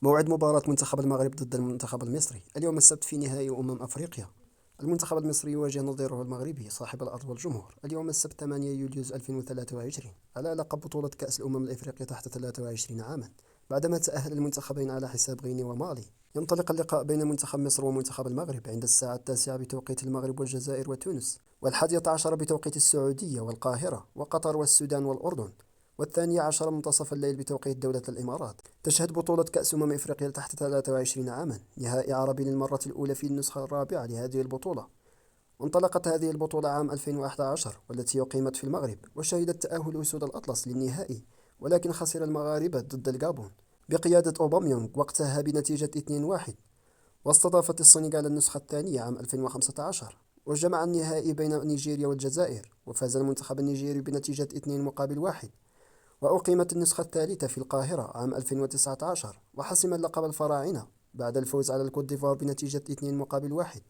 موعد مباراة منتخب المغرب ضد المنتخب المصري اليوم السبت في نهائي أفريقيا. المنتخب المصري يواجه نظيره المغربي صاحب الأرض والجمهور اليوم السبت 8 يوليو 2023 على لقب بطولة كأس الأفريقية تحت 23 عاما، بعدما تأهل المنتخبين على حساب غينيا ومالي. ينطلق اللقاء بين منتخب مصر ومنتخب المغرب عند الساعة 9 بتوقيت المغرب والجزائر وتونس، و11 بتوقيت السعودية والقاهرة وقطر والسودان والأردن، و12 منتصف الليل بتوقيت دولة الإمارات. تشهد بطولة كأس إفريقيا تحت 23 عاما نهائي عربي للمرة الأولى في النسخة الرابعة لهذه البطولة. وانطلقت هذه البطولة عام 2011 والتي أقيمت في المغرب، وشهدت تأهل أسود الأطلس للنهائي، ولكن خسر المغاربة ضد الغابون بقيادة أوباميونغ وقتها بنتيجة 2-1. واستضافت السنغال النسخة الثانية عام 2015، وجمع النهائي بين نيجيريا والجزائر، وفاز المنتخب النيجيري بنتيجة 2-1. وأقيمت النسخة الثالثة في القاهرة عام 2019، وحسم اللقب الفراعنة بعد الفوز على الكوت ديفوار بنتيجة 2-1.